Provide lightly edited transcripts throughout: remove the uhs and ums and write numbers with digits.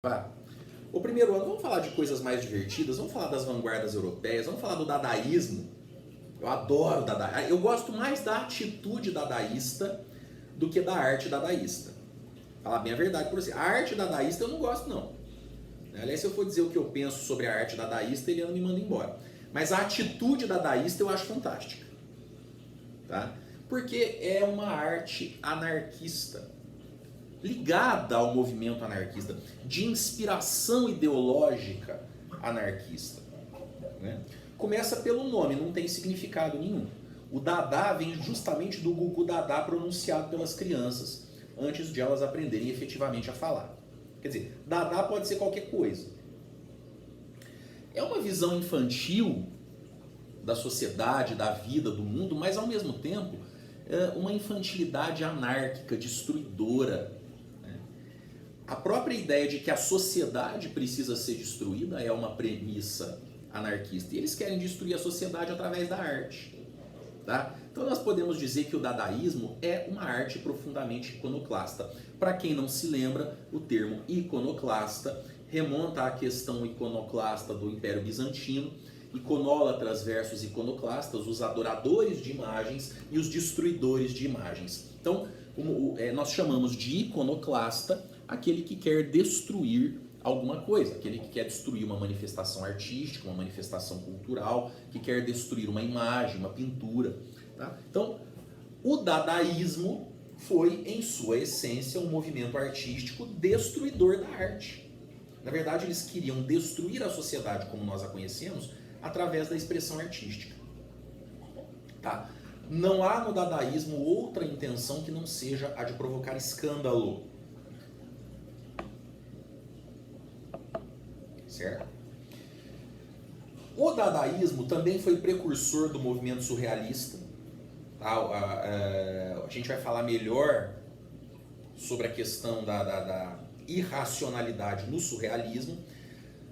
Vá. O primeiro ano, vamos falar de coisas mais divertidas, vamos falar das vanguardas europeias, vamos falar do dadaísmo. Eu adoro dadaísmo. Eu gosto mais da atitude dadaísta do que da arte dadaísta. Falar bem a verdade por você. A arte dadaísta eu não gosto, não. Aliás, se eu for dizer o que eu penso sobre a arte dadaísta, ele me manda embora. Mas a atitude dadaísta eu acho fantástica. Tá? Porque é uma arte anarquista, ligada ao movimento anarquista, de inspiração ideológica anarquista. Né? Começa pelo nome, não tem significado nenhum. O Dada vem justamente do Gugu Dada pronunciado pelas crianças, antes de elas aprenderem efetivamente a falar. Quer dizer, Dada pode ser qualquer coisa. É uma visão infantil da sociedade, da vida, do mundo, mas ao mesmo tempo uma infantilidade anárquica, destruidora. A própria ideia de que a sociedade precisa ser destruída é uma premissa anarquista. E eles querem destruir a sociedade através da arte. Tá? Então nós podemos dizer que o dadaísmo é uma arte profundamente iconoclasta. Para quem não se lembra, o termo iconoclasta remonta à questão iconoclasta do Império Bizantino, iconólatras versus iconoclastas, os adoradores de imagens e os destruidores de imagens. Então nós chamamos de iconoclasta aquele que quer destruir alguma coisa, aquele que quer destruir uma manifestação artística, uma manifestação cultural, que quer destruir uma imagem, uma pintura. Tá? Então, o dadaísmo foi, em sua essência, um movimento artístico destruidor da arte. Na verdade, eles queriam destruir a sociedade como nós a conhecemos através da expressão artística. Tá? Não há no dadaísmo outra intenção que não seja a de provocar escândalo. Certo? O dadaísmo também foi precursor do movimento surrealista. A gente vai falar melhor sobre a questão da irracionalidade no surrealismo,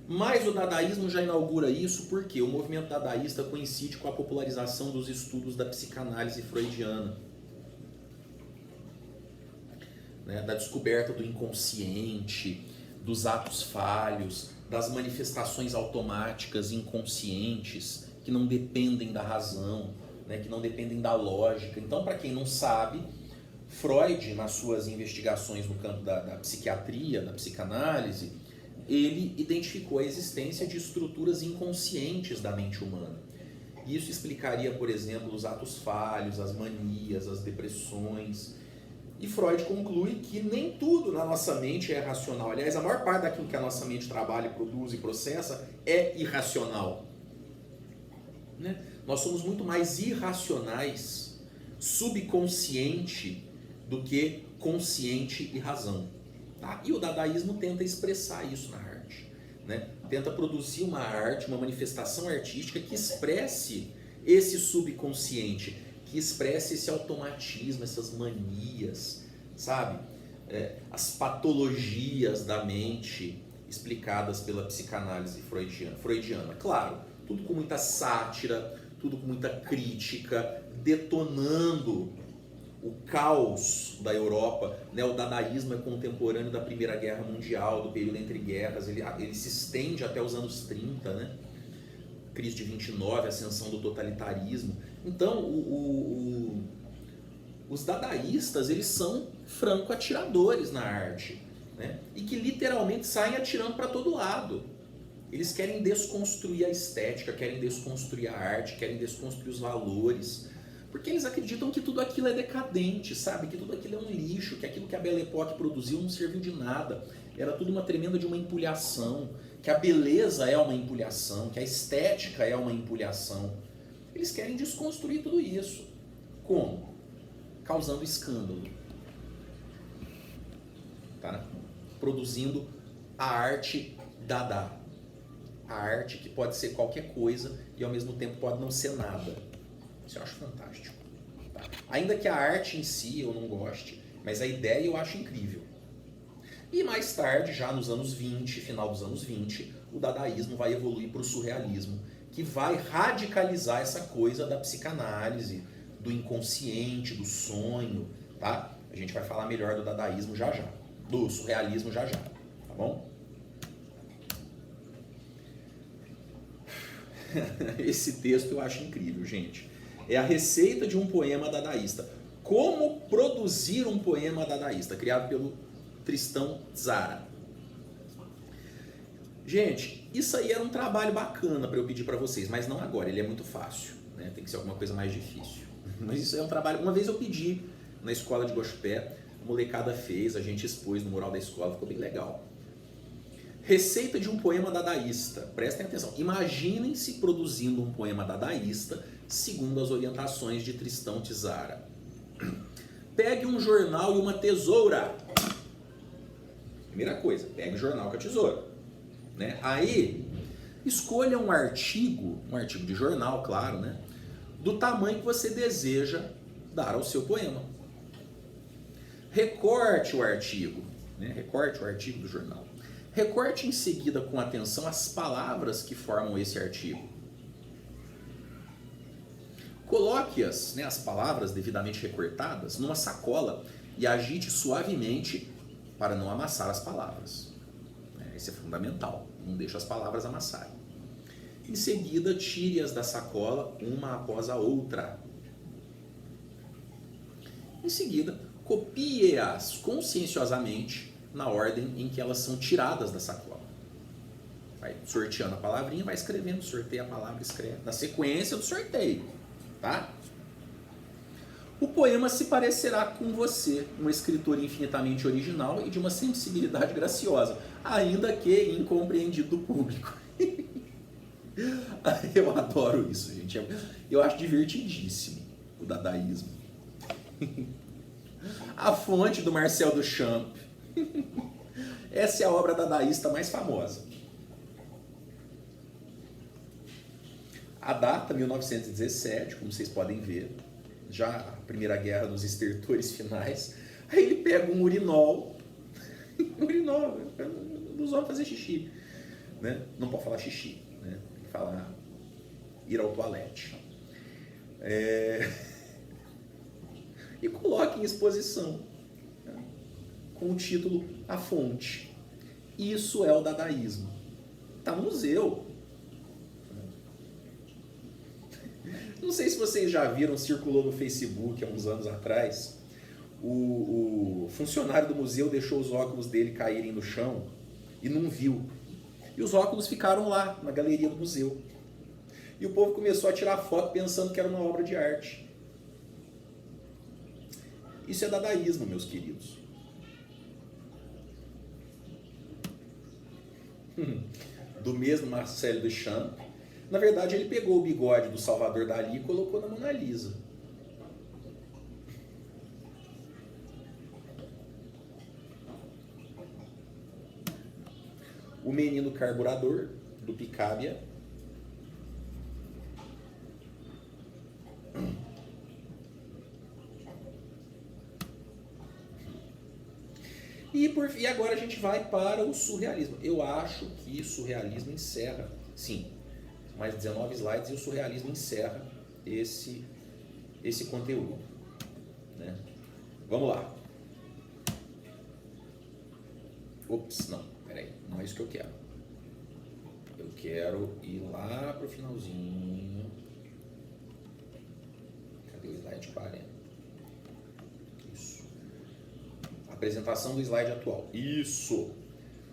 mas o dadaísmo já inaugura isso porque o movimento dadaísta coincide com a popularização dos estudos da psicanálise freudiana, né, da descoberta do inconsciente, dos atos falhos, das manifestações automáticas inconscientes que não dependem da razão, né, que não dependem da lógica. Então, para quem não sabe, Freud, nas suas investigações no campo da psiquiatria, da psicanálise, ele identificou a existência de estruturas inconscientes da mente humana. Isso explicaria, por exemplo, os atos falhos, as manias, as depressões. E Freud conclui que nem tudo na nossa mente é racional. Aliás, a maior parte daquilo que a nossa mente trabalha, produz e processa é irracional. Né? Nós somos muito mais irracionais, subconsciente, do que consciente e razão. Tá? E o dadaísmo tenta expressar isso na arte. Né? Tenta produzir uma arte, uma manifestação artística que expresse esse subconsciente, que expressa esse automatismo, essas manias, sabe? As patologias da mente explicadas pela psicanálise freudiana. Claro, tudo com muita sátira, tudo com muita crítica, detonando o caos da Europa. Né? O dadaísmo é contemporâneo da Primeira Guerra Mundial, do período entre guerras, ele se estende até os anos 30, né? Crise de 29, ascensão do totalitarismo. Então, os dadaístas, eles são franco-atiradores na arte, né? E que literalmente saem atirando para todo lado. Eles querem desconstruir a estética, querem desconstruir a arte, querem desconstruir os valores, porque eles acreditam que tudo aquilo é decadente, sabe? Que tudo aquilo é um lixo, que aquilo que a Belle Époque produziu não serviu de nada. Era tudo uma tremenda de uma empulhação, que a beleza é uma empulhação, que a estética é uma empulhação. Eles querem desconstruir tudo isso. Como? Causando escândalo. Tá? Produzindo a arte dada. A arte que pode ser qualquer coisa e ao mesmo tempo pode não ser nada. Isso eu acho fantástico. Tá? Ainda que a arte em si eu não goste, mas a ideia eu acho incrível. E mais tarde, já nos anos 20, final dos anos 20, o dadaísmo vai evoluir para o surrealismo, que vai radicalizar essa coisa da psicanálise, do inconsciente, do sonho, tá? A gente vai falar melhor do dadaísmo já já, do surrealismo já já, tá bom? Esse texto eu acho incrível, gente. É a receita de um poema dadaísta. Como produzir um poema dadaísta, criado pelo Tristão Tzara. Gente, isso aí era um trabalho bacana para eu pedir para vocês, mas não agora, ele é muito fácil, né? Tem que ser alguma coisa mais difícil. Mas isso é um trabalho, uma vez eu pedi na escola de Guaxupé, a molecada fez, a gente expôs no mural da escola, ficou bem legal. Receita de um poema dadaísta. Prestem atenção. Imaginem-se produzindo um poema dadaísta segundo as orientações de Tristão Tzara. Pegue um jornal e uma tesoura. Primeira coisa, pegue o jornal com a tesoura. Né? Aí, escolha um artigo de jornal, claro, né? Do tamanho que você deseja dar ao seu poema. Recorte o artigo, né? Recorte o artigo do jornal. Recorte em seguida com atenção as palavras que formam esse artigo. Coloque-as, né, as palavras devidamente recortadas, numa sacola e agite suavemente para não amassar as palavras. Isso é fundamental, não deixe as palavras amassarem. Em seguida, tire-as da sacola uma após a outra. Em seguida, copie-as conscienciosamente na ordem em que elas são tiradas da sacola. Vai sorteando a palavrinha, vai escrevendo, sorteia a palavra, escreve. Na sequência do sorteio, tá? O poema se parecerá com você, um escritor infinitamente original e de uma sensibilidade graciosa, ainda que incompreendido do público. Eu adoro isso, gente. Eu acho divertidíssimo o dadaísmo. A fonte do Marcel Duchamp. Essa é a obra dadaísta mais famosa. A data, 1917, como vocês podem ver, já a Primeira Guerra dos Estertores Finais. Aí ele pega um urinol. Urinol, dos homens fazer xixi. Né? Não pode falar xixi, né? Tem que falar ir ao toalete. E coloque em exposição, né? Com o título A Fonte. Isso é o dadaísmo. Está no museu. Não sei se vocês já viram, circulou no Facebook há uns anos atrás, o funcionário do museu deixou os óculos dele caírem no chão e não viu. E os óculos ficaram lá, na galeria do museu. E o povo começou a tirar foto pensando que era uma obra de arte. Isso é dadaísmo, meus queridos. Do mesmo Marcel Duchamp. Na verdade, ele pegou o bigode do Salvador Dalí e colocou na Mona Lisa. O Menino Carburador, do Picabia. E agora a gente vai para o surrealismo. Eu acho que o surrealismo encerra, sim, mais 19 slides, e o surrealismo encerra esse conteúdo. Né? Vamos lá. Ops, não, peraí, não é isso que eu quero. Eu quero ir lá para o finalzinho. Cadê o slide 40? Isso. Apresentação do slide atual. Isso.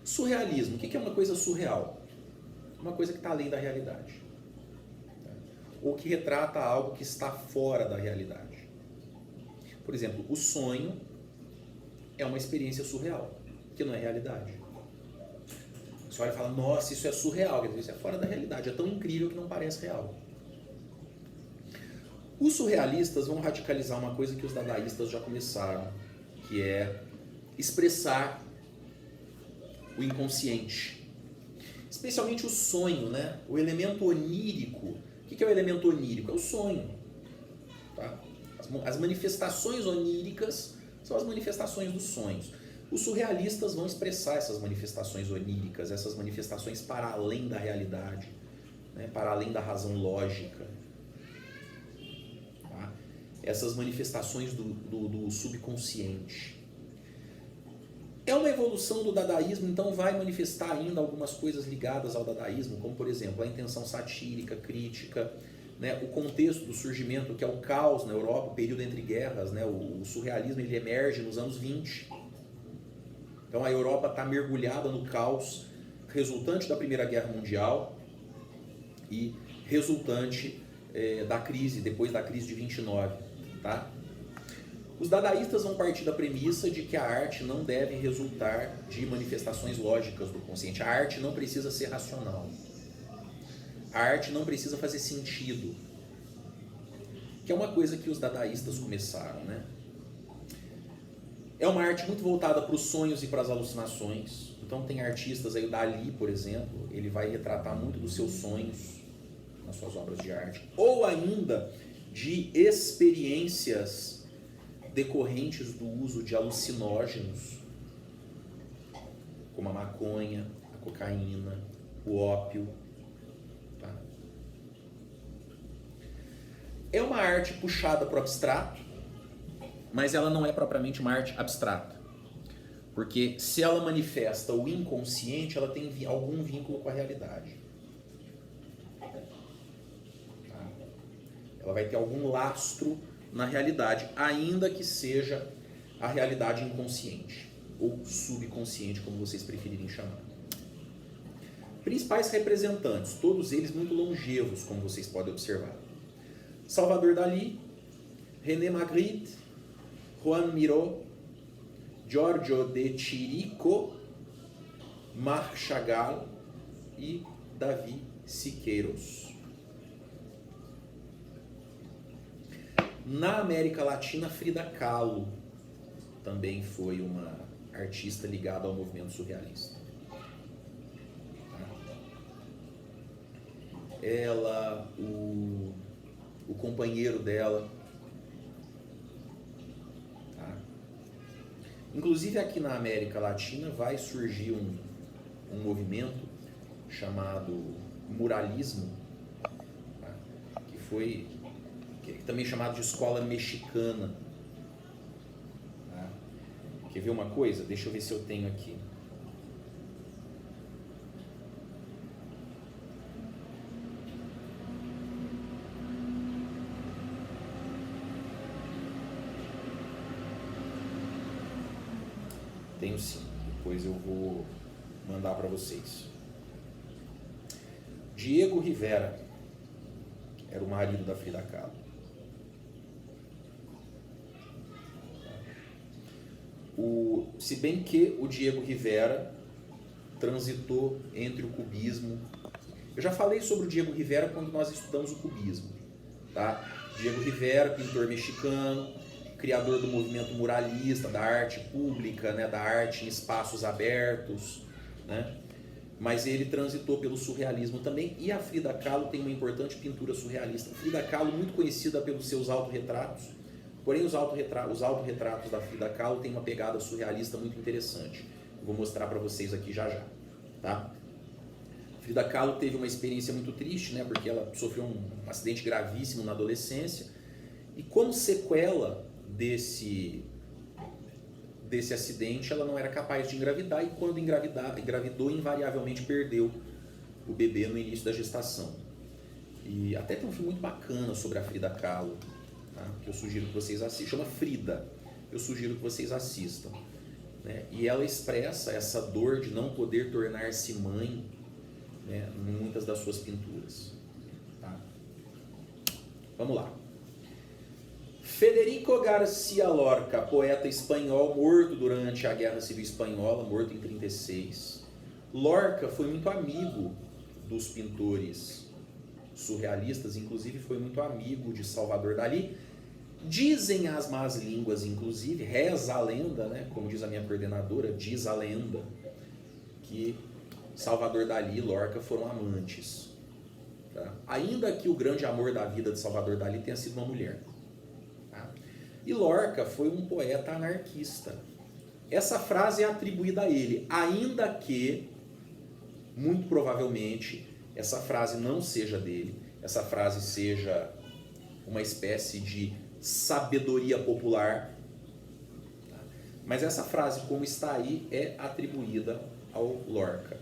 Surrealismo. O que é uma coisa surreal? Uma coisa que está além da realidade. Ou que retrata algo que está fora da realidade. Por exemplo, o sonho é uma experiência surreal, que não é realidade. Você olha e fala, nossa, isso é surreal, quer dizer, isso é fora da realidade, é tão incrível que não parece real. Os surrealistas vão radicalizar uma coisa que os dadaístas já começaram, que é expressar o inconsciente. Especialmente o sonho, né? O elemento onírico. O que é o elemento onírico? É o sonho. Tá? As manifestações oníricas são as manifestações dos sonhos. Os surrealistas vão expressar essas manifestações oníricas, essas manifestações para além da realidade, né? Para além da razão lógica. Tá? Essas manifestações do subconsciente. É uma evolução do dadaísmo, então vai manifestar ainda algumas coisas ligadas ao dadaísmo, como por exemplo a intenção satírica, crítica, né? O contexto do surgimento, que é o caos na Europa, o período entre guerras, né? O surrealismo ele emerge nos anos 20. Então a Europa está mergulhada no caos resultante da Primeira Guerra Mundial e resultante da crise, depois da crise de 29, tá? Os dadaístas vão partir da premissa de que a arte não deve resultar de manifestações lógicas do consciente. A arte não precisa ser racional. A arte não precisa fazer sentido. Que é uma coisa que os dadaístas começaram, né? É uma arte muito voltada para os sonhos e para as alucinações. Então tem artistas aí, o Dalí, por exemplo, ele vai retratar muito dos seus sonhos nas suas obras de arte. Ou ainda de experiências decorrentes do uso de alucinógenos, como a maconha, a cocaína, o ópio. Tá? É uma arte puxada para o abstrato, mas ela não é propriamente uma arte abstrata. Porque se ela manifesta o inconsciente, ela tem algum vínculo com a realidade. Tá? Ela vai ter algum lastro na realidade, ainda que seja a realidade inconsciente, ou subconsciente, como vocês preferirem chamar. Principais representantes, todos eles muito longevos, como vocês podem observar. Salvador Dalí, René Magritte, Juan Miró, Giorgio de Chirico, Marc Chagall e Davi Siqueiros. Na América Latina, Frida Kahlo também foi uma artista ligada ao movimento surrealista. Ela, o companheiro dela. Tá? Inclusive aqui na América Latina vai surgir um movimento chamado muralismo, tá? Que foi também chamado de escola mexicana. Tá? Quer ver uma coisa? Deixa eu ver se eu tenho aqui. Tenho sim, depois eu vou mandar para vocês. Diego Rivera era o marido da Frida Kahlo. Se bem que o Diego Rivera transitou entre o cubismo. Eu já falei sobre o Diego Rivera quando nós estudamos o cubismo. Tá? Diego Rivera, pintor mexicano, criador do movimento muralista, da arte pública, né, da arte em espaços abertos, né? Mas ele transitou pelo surrealismo também, e a Frida Kahlo tem uma importante pintura surrealista. A Frida Kahlo, muito conhecida pelos seus autorretratos, porém os autorretratos da Frida Kahlo têm uma pegada surrealista muito interessante. Eu vou mostrar para vocês aqui já já. Tá? Frida Kahlo teve uma experiência muito triste, né, porque ela sofreu um acidente gravíssimo na adolescência, e como sequela desse acidente, ela não era capaz de engravidar, e quando engravidou, invariavelmente perdeu o bebê no início da gestação. E até tem um filme muito bacana sobre a Frida Kahlo, tá? Que eu sugiro que vocês assistam, chama Frida, eu sugiro que vocês assistam, né? E ela expressa essa dor de não poder tornar-se mãe, né, em muitas das suas pinturas. Tá? Vamos lá. Federico García Lorca, poeta espanhol, morto durante a Guerra Civil Espanhola, morto em 1936. Lorca foi muito amigo dos pintores surrealistas, inclusive foi muito amigo de Salvador Dalí. Dizem as más línguas, inclusive, reza a lenda, né, como diz a minha coordenadora, diz a lenda, que Salvador Dalí e Lorca foram amantes. Tá? Ainda que o grande amor da vida de Salvador Dalí tenha sido uma mulher. E Lorca foi um poeta anarquista. Essa frase é atribuída a ele, ainda que, muito provavelmente, essa frase não seja dele, essa frase seja uma espécie de sabedoria popular. Mas essa frase, como está aí, é atribuída ao Lorca.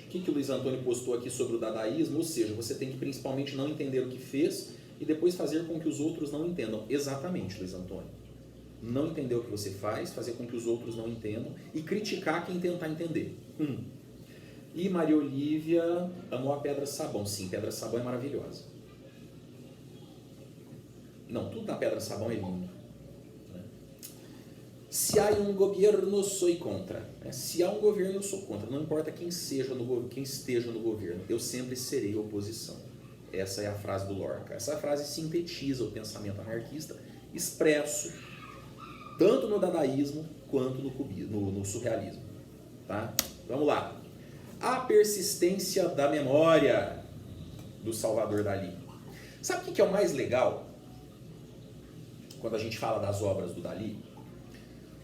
O que o Luiz Antônio postou aqui sobre o dadaísmo? Ou seja, você tem que principalmente não entender o que fez e depois fazer com que os outros não entendam. Exatamente, Luiz Antônio. Não entender o que você faz, fazer com que os outros não entendam e criticar quem tentar entender. E Maria Olívia amou a Pedra Sabão. Sim, Pedra Sabão é maravilhosa. Não, tudo na Pedra Sabão é lindo. Se há um governo, sou contra. Se há um governo, eu sou contra. Não importa quem esteja no governo, eu sempre serei oposição. Essa é a frase do Lorca. Essa frase sintetiza o pensamento anarquista expresso tanto no dadaísmo quanto no surrealismo. Tá? Vamos lá. A persistência da memória do Salvador Dalí. Sabe o que é o mais legal quando a gente fala das obras do Dalí?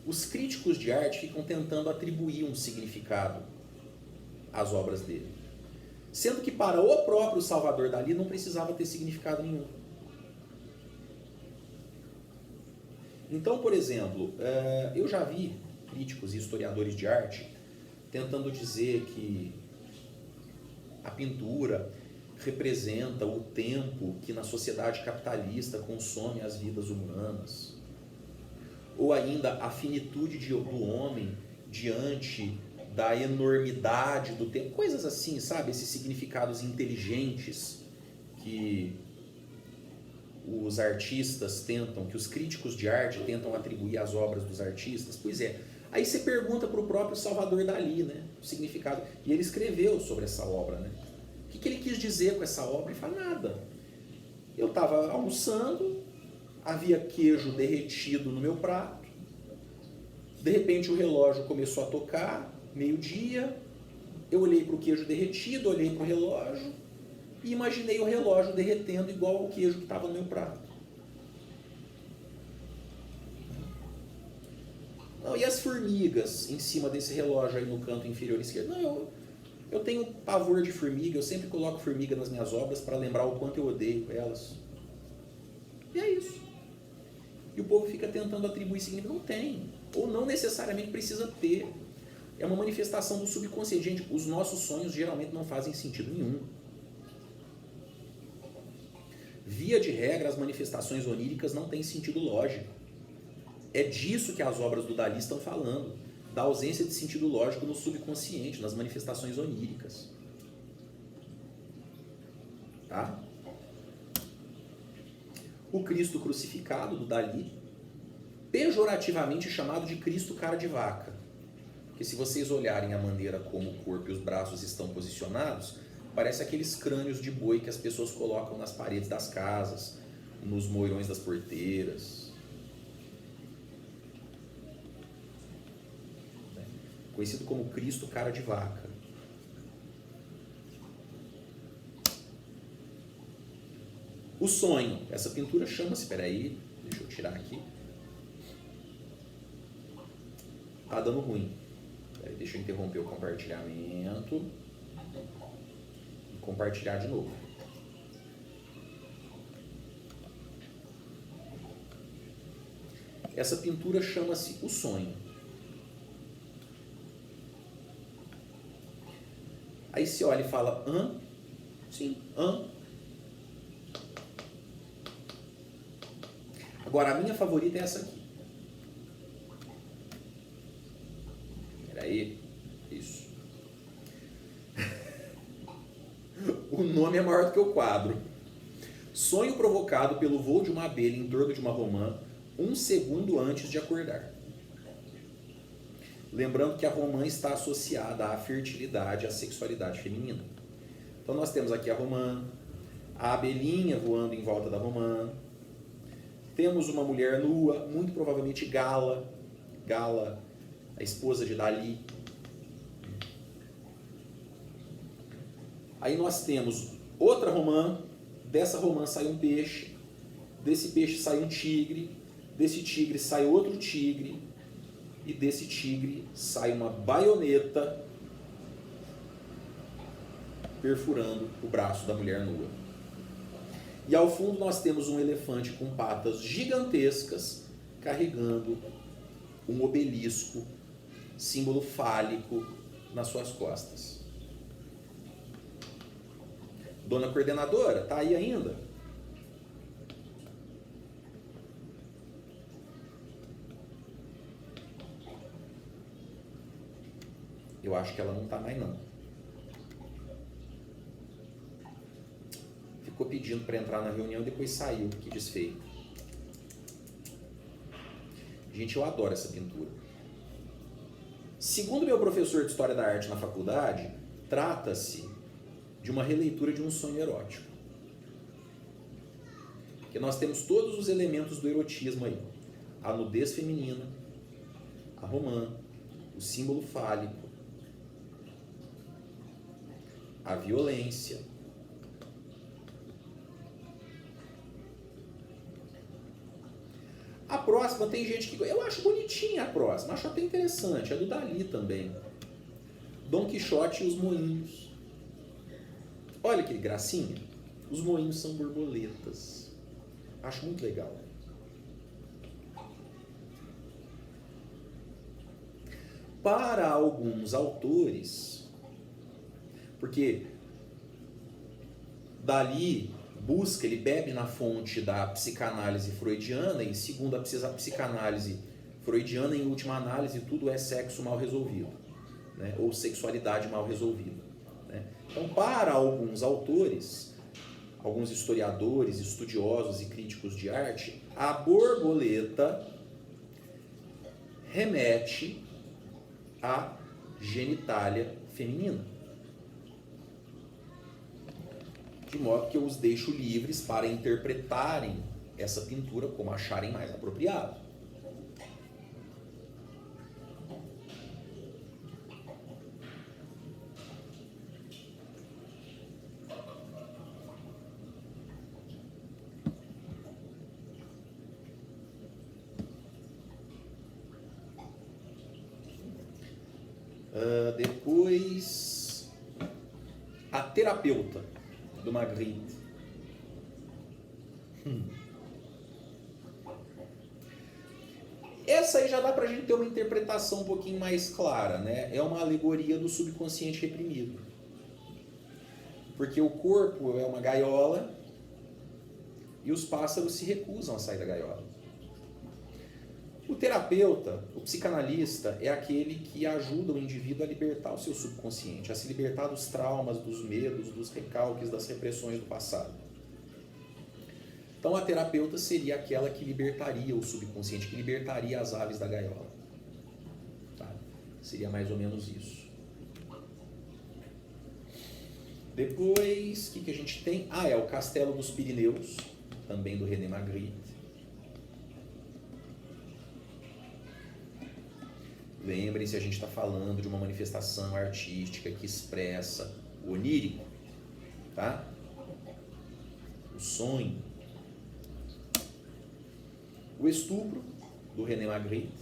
Os críticos de arte ficam tentando atribuir um significado às obras dele. Sendo que para o próprio Salvador Dalí não precisava ter significado nenhum. Então, por exemplo, eu já vi críticos e historiadores de arte tentando dizer que a pintura representa o tempo que na sociedade capitalista consome as vidas humanas. Ou ainda a finitude do homem diante da enormidade do tempo. Coisas assim, sabe? Esses significados inteligentes que os artistas tentam, que os críticos de arte tentam atribuir às obras dos artistas. Pois é. Aí você pergunta para o próprio Salvador Dalí, né? O significado. E ele escreveu sobre essa obra, né? O que ele quis dizer com essa obra? Ele fala, nada. Eu estava almoçando, havia queijo derretido no meu prato, de repente o relógio começou a tocar, meio-dia, eu olhei para o queijo derretido, olhei para o relógio e imaginei o relógio derretendo igual ao queijo que estava no meu prato. Não, e as formigas em cima desse relógio aí no canto inferior esquerdo? Não, eu tenho pavor de formiga, eu sempre coloco formiga nas minhas obras para lembrar o quanto eu odeio elas. E é isso. E o povo fica tentando atribuir significado. Não tem. Ou não necessariamente precisa ter. É uma manifestação do subconsciente. Gente, os nossos sonhos geralmente não fazem sentido nenhum. Via de regra, as manifestações oníricas não têm sentido lógico. É disso que as obras do Dalí estão falando. Da ausência de sentido lógico no subconsciente, nas manifestações oníricas. Tá? O Cristo crucificado, do Dalí, pejorativamente chamado de Cristo cara de vaca. Porque se vocês olharem a maneira como o corpo e os braços estão posicionados, parece aqueles crânios de boi que as pessoas colocam nas paredes das casas, nos moirões das porteiras. Conhecido como Cristo cara de vaca. O sonho. Essa pintura chama-se, espera aí, deixa eu tirar aqui. Tá dando ruim. Peraí, deixa eu interromper o compartilhamento e compartilhar de novo. Essa pintura chama-se O Sonho. Aí você olha e fala, hã? Sim, hã? Agora, a minha favorita é essa aqui. Peraí. Isso. O nome é maior do que o quadro. Sonho provocado pelo voo de uma abelha em torno de uma romã 1 segundo antes de acordar. Lembrando que a romã está associada à fertilidade, à sexualidade feminina. Então nós temos aqui a romã, a abelhinha voando em volta da romã, temos uma mulher nua, muito provavelmente Gala, a esposa de Dalí. Aí nós temos outra romã, dessa romã sai um peixe, desse peixe sai um tigre, desse tigre sai outro tigre, e desse tigre sai uma baioneta perfurando o braço da mulher nua. E ao fundo nós temos um elefante com patas gigantescas carregando um obelisco, símbolo fálico, nas suas costas. Dona coordenadora, tá aí ainda? Eu acho que ela não tá mais não. Ficou pedindo para entrar na reunião e depois saiu, que desfeito. Gente, eu adoro essa pintura. Segundo meu professor de História da Arte na faculdade, trata-se de uma releitura de um sonho erótico. Porque nós temos todos os elementos do erotismo aí. A nudez feminina, a romã, o símbolo fálico, a violência. A próxima tem gente que... Eu acho bonitinha a próxima, acho até interessante. É do Dalí também. Dom Quixote e os moinhos. Olha que gracinha. Os moinhos são borboletas. Acho muito legal. Para alguns autores, porque Dalí busca, ele bebe na fonte da psicanálise freudiana, e segundo a psicanálise freudiana, em última análise, tudo é sexo mal resolvido, né? Ou sexualidade mal resolvida, né? Então, para alguns autores, alguns historiadores, estudiosos e críticos de arte, a borboleta remete à genitália feminina. De modo que eu os deixo livres para interpretarem essa pintura como acharem mais apropriado. Depois, a terapeuta do Magritte. Essa aí já dá pra gente ter uma interpretação um pouquinho mais clara, né? É uma alegoria do subconsciente reprimido. Porque o corpo é uma gaiola e os pássaros se recusam a sair da gaiola. O terapeuta, o psicanalista, é aquele que ajuda o indivíduo a libertar o seu subconsciente, a se libertar dos traumas, dos medos, dos recalques, das repressões do passado. Então a terapeuta seria aquela que libertaria o subconsciente, que libertaria as aves da gaiola. Tá? Seria mais ou menos isso. Depois, o que a gente tem? É o Castelo dos Pirineus, também do René Magritte. Lembrem-se, a gente está falando de uma manifestação artística que expressa o onírico, tá? O sonho. O Estupro, do René Magritte.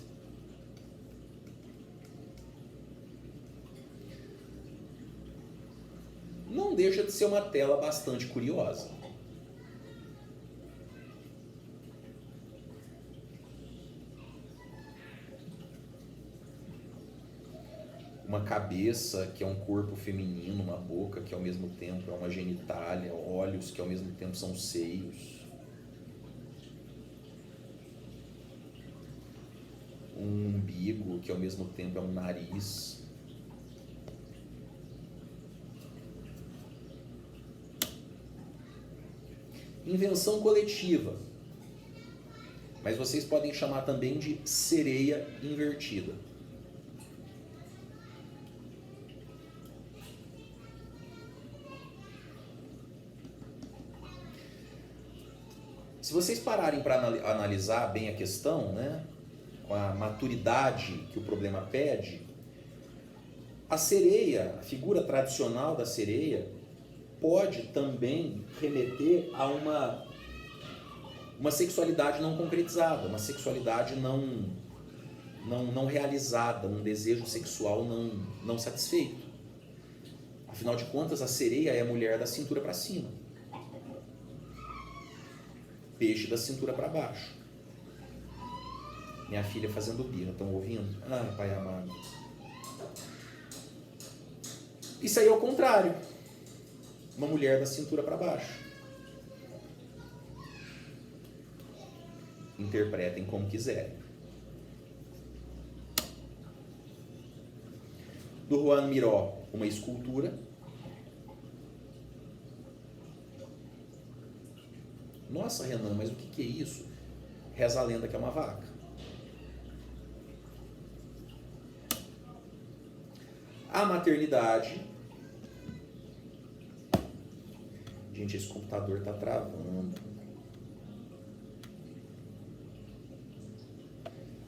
Não deixa de ser uma tela bastante curiosa. Uma cabeça que é um corpo feminino, uma boca que ao mesmo tempo é uma genitália, olhos que ao mesmo tempo são seios. Um umbigo que ao mesmo tempo é um nariz. Invenção coletiva. Mas vocês podem chamar também de sereia invertida. Se vocês pararem para analisar bem a questão, né, com a maturidade que o problema pede, a sereia, a figura tradicional da sereia, pode também remeter a uma sexualidade não concretizada, uma sexualidade não realizada, um desejo sexual não satisfeito. Afinal de contas, a sereia é a mulher da cintura para cima. peixe da cintura para baixo. Minha filha fazendo birra, estão ouvindo? Ah, pai amado. Isso aí é o contrário. Uma mulher da cintura para baixo. Interpretem como quiserem. Do Juan Miró, uma escultura. Nossa, Renan, mas o que é isso? Reza a lenda que é uma vaca. A maternidade. Gente, esse computador está travando.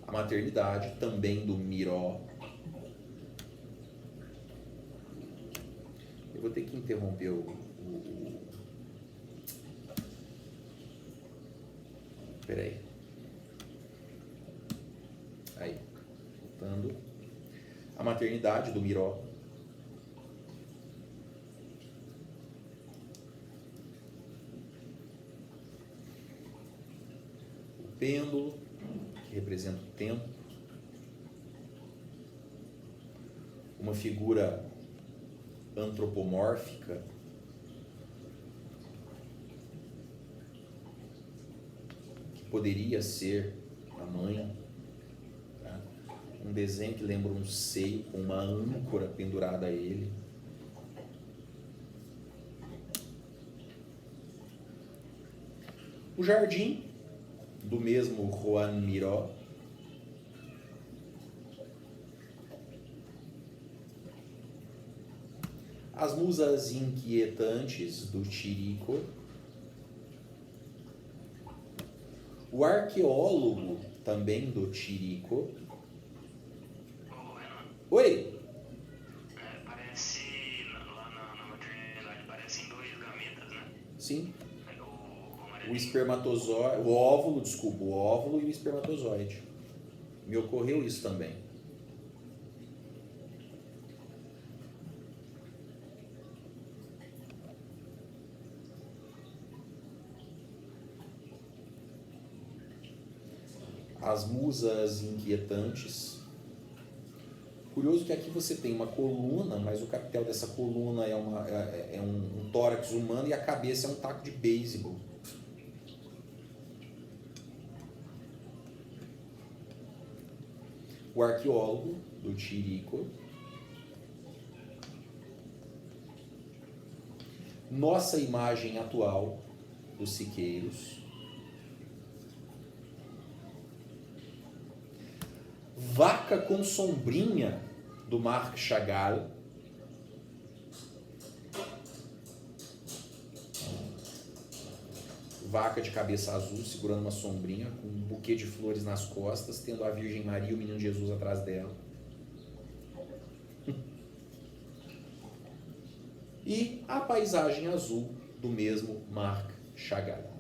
A maternidade, também do Miró. Eu vou ter que interromper Peraí. Aí. Voltando. A maternidade do Miró. O pêndulo, que representa o tempo. Uma figura antropomórfica. Que poderia ser a mãe. Um desenho que lembra um seio com uma âncora pendurada a ele. O jardim, do mesmo Juan Miró. As musas inquietantes do Chirico. O arqueólogo, também do Chirico. Oi? Parece, lá na maternidade, parecem dois gametas, né? Sim. O espermatozoide, o óvulo e o espermatozoide. Me ocorreu isso também. As musas inquietantes. Curioso que aqui você tem uma coluna, mas o capitel dessa coluna é um tórax humano e a cabeça é um taco de beisebol. O arqueólogo, do Chirico. Nossa imagem atual, dos Siqueiros. Vaca com sombrinha, do Marc Chagall. Vaca de cabeça azul, segurando uma sombrinha, com um buquê de flores nas costas, tendo a Virgem Maria e o Menino Jesus atrás dela. E a paisagem azul, do mesmo Marc Chagall.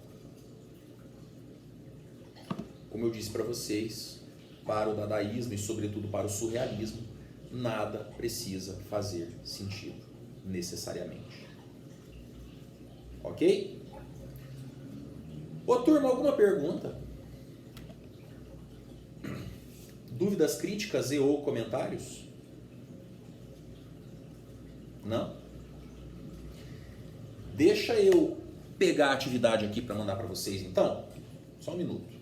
Como eu disse para vocês, para o dadaísmo e sobretudo para o surrealismo, nada precisa fazer sentido, necessariamente. Ok? Ô turma, alguma pergunta? Dúvidas, críticas e ou comentários? Não? Deixa eu pegar a atividade aqui para mandar para vocês então. Só um minuto.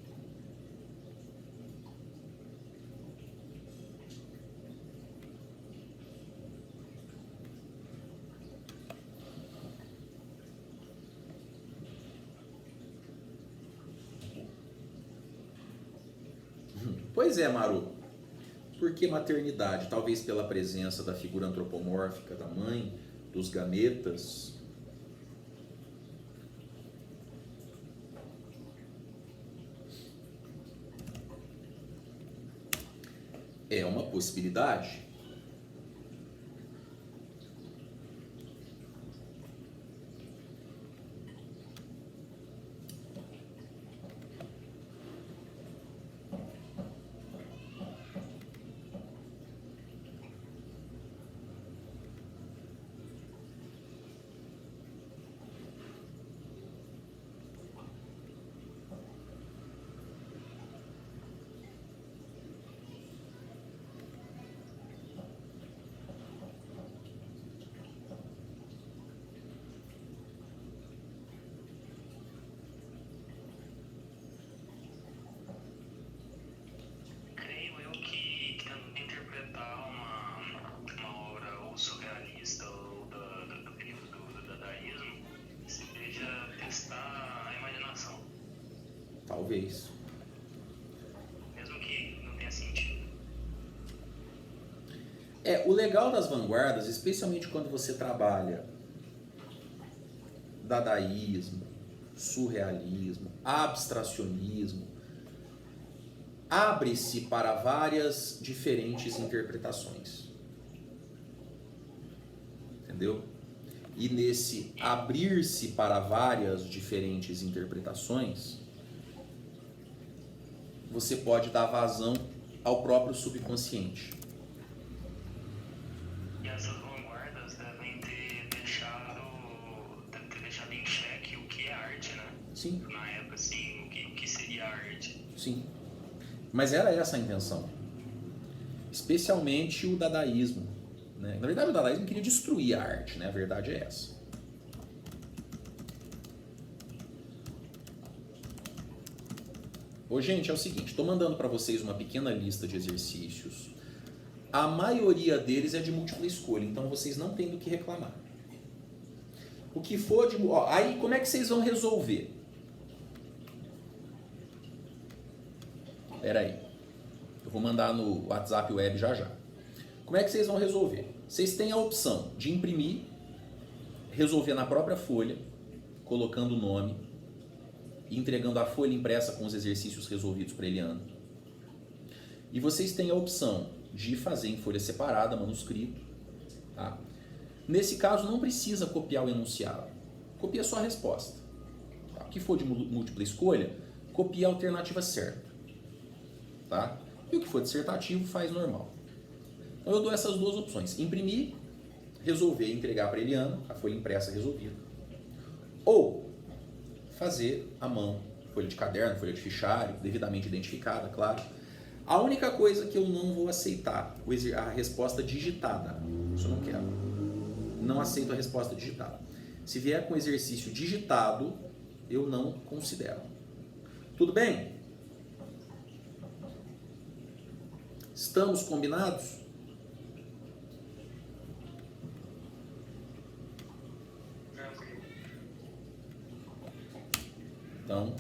Pois é, Maru. Por que maternidade? Talvez pela presença da figura antropomórfica da mãe, dos gametas. É uma possibilidade. O legal das vanguardas, especialmente quando você trabalha dadaísmo, surrealismo, abstracionismo, abre-se para várias diferentes interpretações. Entendeu? E nesse abrir-se para várias diferentes interpretações, você pode dar vazão ao próprio subconsciente. E essas vanguardas devem ter deixado em xeque o que é arte, né? Sim. Na época, assim, o que seria arte. Sim. Mas era essa a intenção. Especialmente o dadaísmo. Né? Na verdade, o dadaísmo queria destruir a arte, né? A verdade é essa. Ô, gente, é o seguinte, estou mandando para vocês uma pequena lista de exercícios. A maioria deles é de múltipla escolha, então vocês não têm do que reclamar. O que for de... aí, como é que vocês vão resolver? Espera aí. Eu vou mandar no WhatsApp web já já. Como é que vocês vão resolver? Vocês têm a opção de imprimir, resolver na própria folha, colocando o nome, e entregando a folha impressa com os exercícios resolvidos para Eliana. E vocês têm a opção de fazer em folha separada, manuscrito. Tá? Nesse caso, não precisa copiar o enunciado. Copia só a resposta. Tá? O que for de múltipla escolha, copia a alternativa certa. Tá? E o que for dissertativo, faz normal. Então eu dou essas duas opções. Imprimir, resolver e entregar para Eliana, a folha impressa resolvida. Ou fazer à mão, folha de caderno, folha de fichário, devidamente identificada, claro. A única coisa que eu não vou aceitar, a resposta digitada. Isso eu não quero. Não aceito a resposta digitada. Se vier com exercício digitado, eu não considero. Tudo bem? Estamos combinados? Então,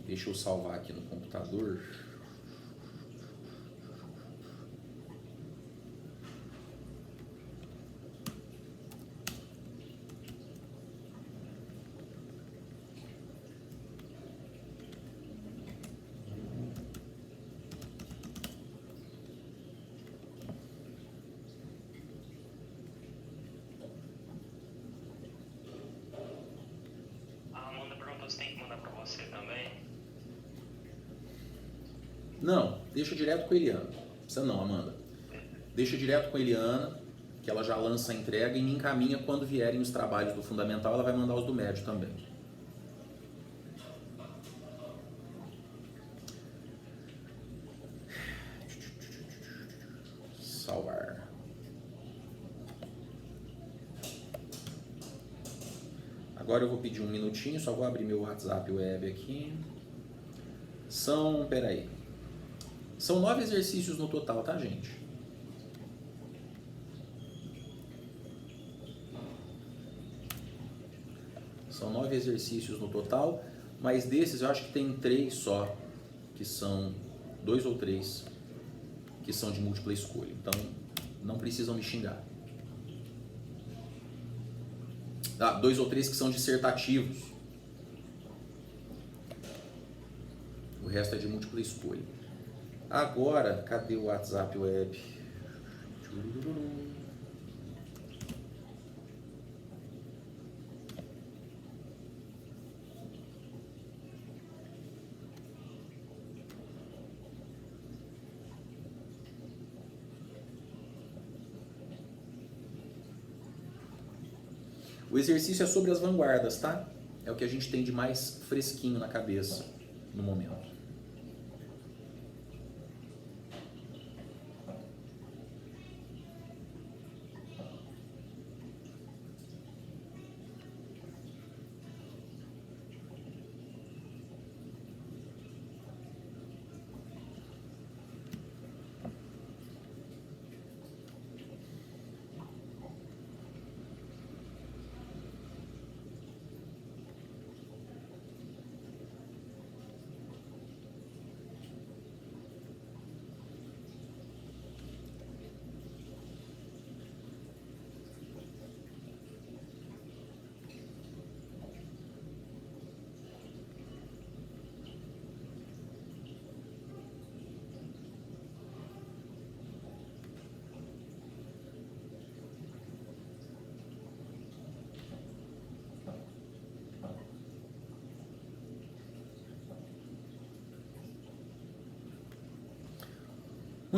deixa eu salvar aqui no computador. Não, deixa direto com a Eliana. Precisa não, Amanda. Deixa direto com a Eliana, que ela já lança a entrega e me encaminha quando vierem os trabalhos do fundamental, ela vai mandar os do médio também. Salvar. Agora eu vou pedir um minutinho, só vou abrir meu WhatsApp web aqui. Peraí. São 9 exercícios no total, tá, gente? São 9 exercícios no total, mas desses eu acho que tem 3 só, que são 2 ou 3, que são de múltipla escolha. Então, não precisam me xingar. 2 ou 3 que são dissertativos. O resto é de múltipla escolha. Agora, cadê o WhatsApp web? O exercício é sobre as vanguardas, tá? É o que a gente tem de mais fresquinho na cabeça no momento.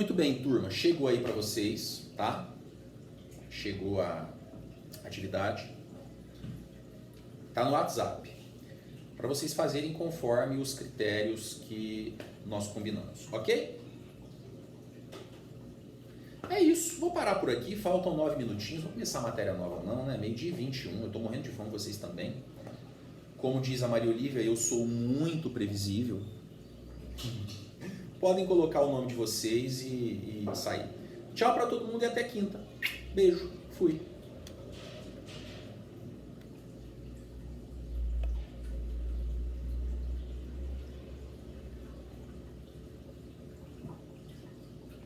Muito bem, turma. Chegou aí para vocês, tá? Chegou a atividade. Tá no WhatsApp. Para vocês fazerem conforme os critérios que nós combinamos, ok? É isso. Vou parar por aqui. Faltam 9 minutinhos. Vou começar a matéria nova não, né? Meio-dia e 21. Eu tô morrendo de fome, vocês também. Como diz a Maria Olívia, eu sou muito previsível. Podem colocar o nome de vocês e sair. Tchau para todo mundo e até quinta. Beijo. Fui.